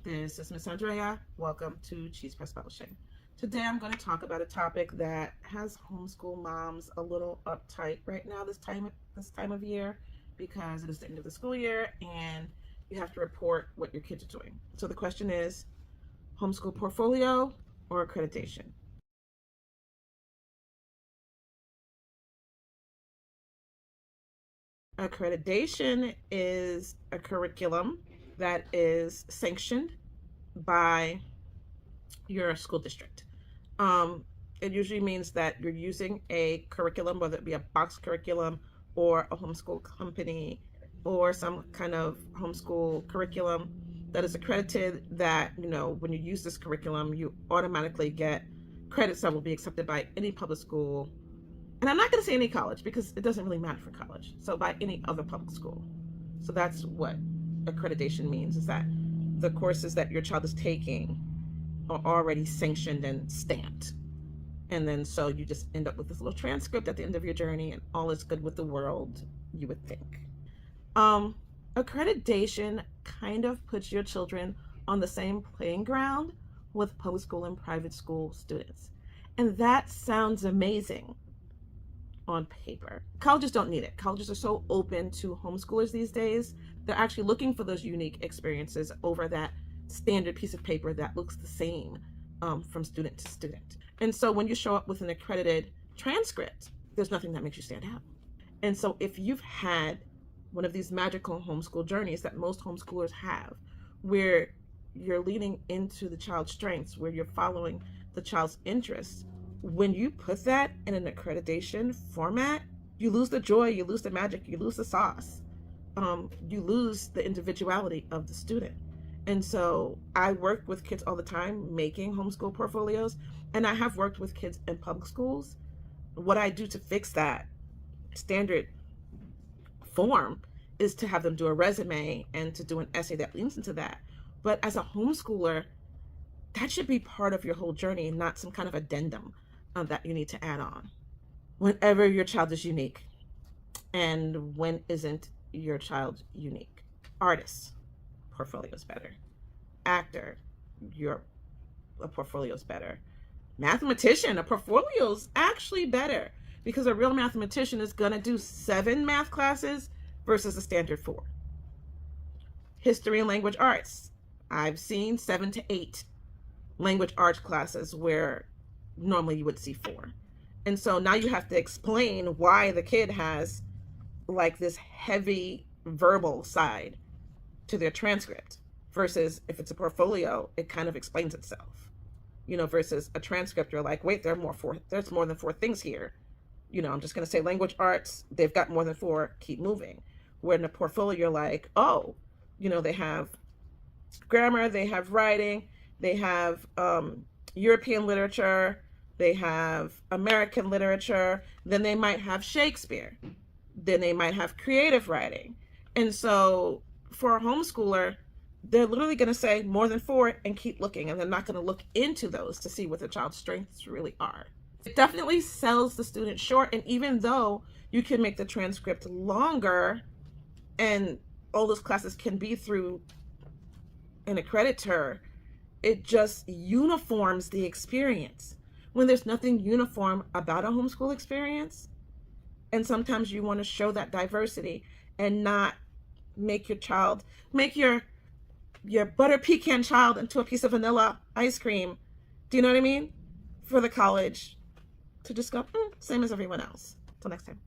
This is Miss Andrea. Welcome to CheesePress Publishing. Today I'm going to talk about a topic that has homeschool moms a little uptight right now this time of year, because it is the end of the school year and you have to report what your kids are doing. So the question is, homeschool portfolio or accreditation? Accreditation is a curriculum that is sanctioned by your school district. It usually means that you're using a curriculum, whether it be a box curriculum or a homeschool company or some kind of homeschool curriculum that is accredited, that, you know, when you use this curriculum, you automatically get credits that will be accepted by any public school. And I'm not going to say any college because it doesn't really matter for college. So by any other public school. So that's what accreditation means, is that the courses that your child is taking are already sanctioned and stamped. And then so you just end up with this little transcript at the end of your journey and all is good with the world, you would think. Accreditation kind of puts your children on the same playing ground with public school and private school students. And that sounds amazing on paper. Colleges don't need it. Colleges are so open to homeschoolers these days. They're actually looking for those unique experiences over that standard piece of paper that looks the same from student to student. And so when you show up with an accredited transcript, there's nothing that makes you stand out. And so if you've had one of these magical homeschool journeys that most homeschoolers have, where you're leaning into the child's strengths, where you're following the child's interests, when you put that in an accreditation format, you lose the joy, you lose the magic, you lose the sauce. You lose the individuality of the student. And so I work with kids all the time making homeschool portfolios, and I have worked with kids in public schools. What I do to fix that standard form is to have them do a resume and to do an essay that leans into that. But as a homeschooler, that should be part of your whole journey and not some kind of addendum that you need to add on. Whenever your child is unique, and when isn't your child unique? Artist, portfolio is better. Actor, your portfolio is better. Mathematician, a portfolio is actually better, because a real mathematician is going to do 7 math classes versus a standard 4. History and language arts, I've seen 7 to 8 language arts classes where normally you would see 4. And so now you have to explain why the kid has like this heavy verbal side to their transcript, versus if it's a portfolio, it kind of explains itself, you know, versus a transcript, you're like, wait, there's more than 4 things here. You know, I'm just going to say language arts, they've got more than 4, keep moving. Where in a portfolio, you're like, oh, you know, they have grammar, they have writing, they have European literature, they have American literature, then they might have Shakespeare, then they might have creative writing. And so for a homeschooler, they're literally going to say more than 4 and keep looking, and they're not going to look into those to see what the child's strengths really are. It definitely sells the student short, and even though you can make the transcript longer and all those classes can be through an accreditor, it just uniforms the experience when there's nothing uniform about a homeschool experience. And sometimes you want to show that diversity and not make your child, make your butter pecan child into a piece of vanilla ice cream. Do you know what I mean? For the college to just go, same as everyone else. Till next time.